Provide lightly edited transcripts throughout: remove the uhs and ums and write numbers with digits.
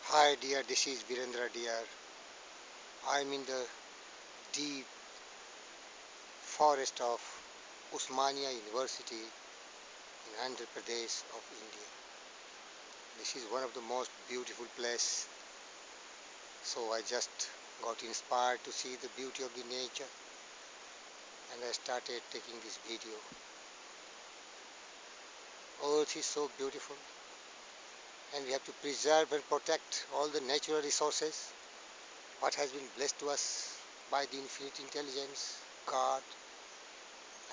Hi dear, this is Virendra dear. I am in the deep forest of Usmania University in Andhra Pradesh of India. This is one of the most beautiful places. So I just got inspired to see the beauty of the nature and I started taking this video. Earth is so beautiful and we have to preserve and protect all the natural resources what has been blessed to us by the infinite intelligence, God,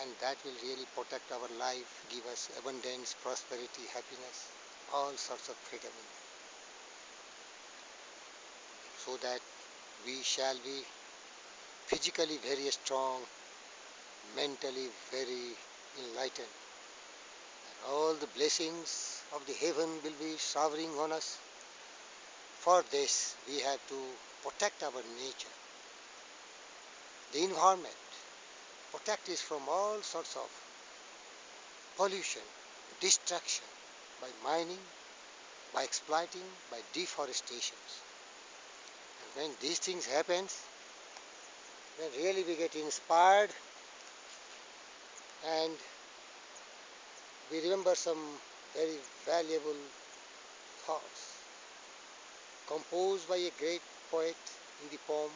and that will really protect our life, give us abundance, prosperity, happiness, all sorts of freedom in it, so that we shall be physically very strong, mentally very enlightened. And all the blessings of the heaven will be showering on us. For this, we have to protect our nature, the environment, protect it from all sorts of pollution, destruction, by mining, by exploiting, by deforestation. And when these things happen, then really we get inspired and we remember some very valuable thoughts composed by a great poet in the poem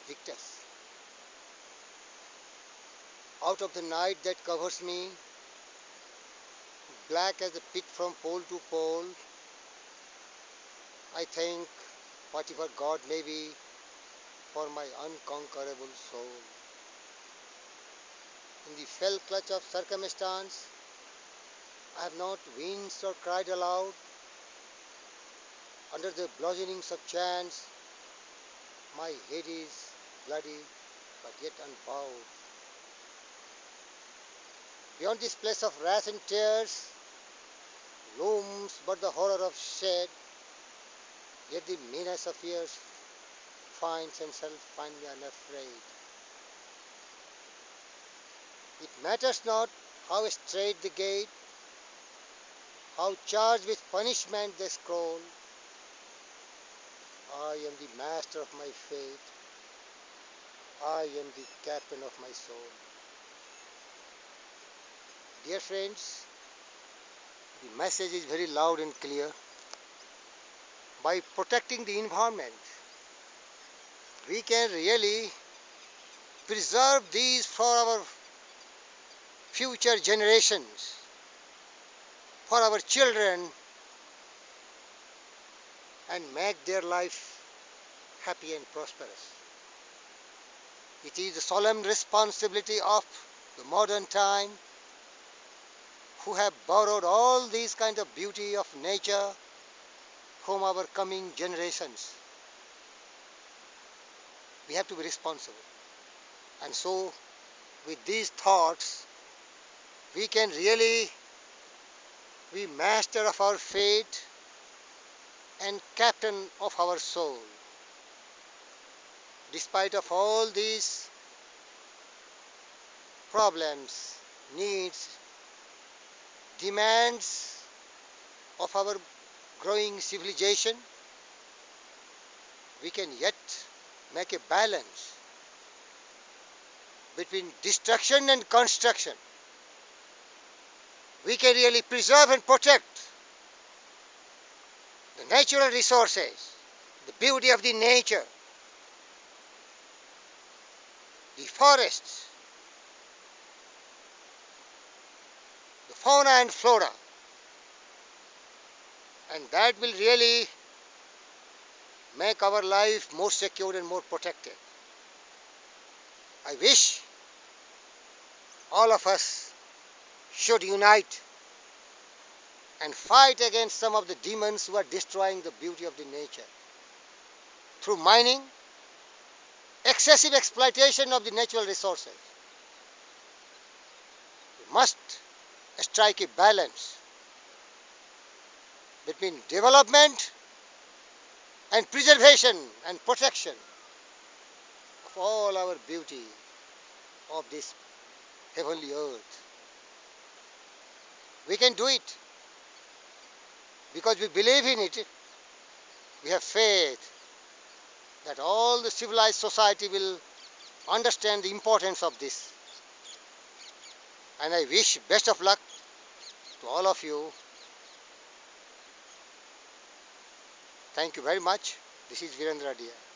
Victus. Out of the night that covers me, black as the pit from pole to pole, I thank whatever God may be for my unconquerable soul. In the fell clutch of circumstance, I have not winced or cried aloud. Under the bludgeonings of chance, my head is bloody but yet unbowed. Beyond this place of wrath and tears looms but the horror of shed, yet the menace of years finds and shall find me unafraid. It matters not how strait the gate, how charged with punishment they scroll. I am the master of my fate. I am the captain of my soul. Dear friends, the message is very loud and clear. By protecting the environment, we can really preserve these for our future generations, for our children, and make their life happy and prosperous. It is the solemn responsibility of the modern time who have borrowed all these kind of beauty of nature from our coming generations. We have to be responsible. And so, with these thoughts, we can really be master of our fate and captain of our soul. Despite of all these problems, needs, demands of our growing civilization, we can yet make a balance between destruction and construction. We can really preserve and protect the natural resources, the beauty of the nature, the forests, the fauna and flora, and that will really make our life more secure and more protected. I wish all of us should unite and fight against some of the demons who are destroying the beauty of the nature through mining, excessive exploitation of the natural resources. We must strike a balance between development and preservation and protection of all our beauty of this heavenly earth. We can do it because we believe in it We have faith that all the civilized society will understand the importance of this. And I wish best of luck to all of you. Thank you very much. This is Virendra Dia.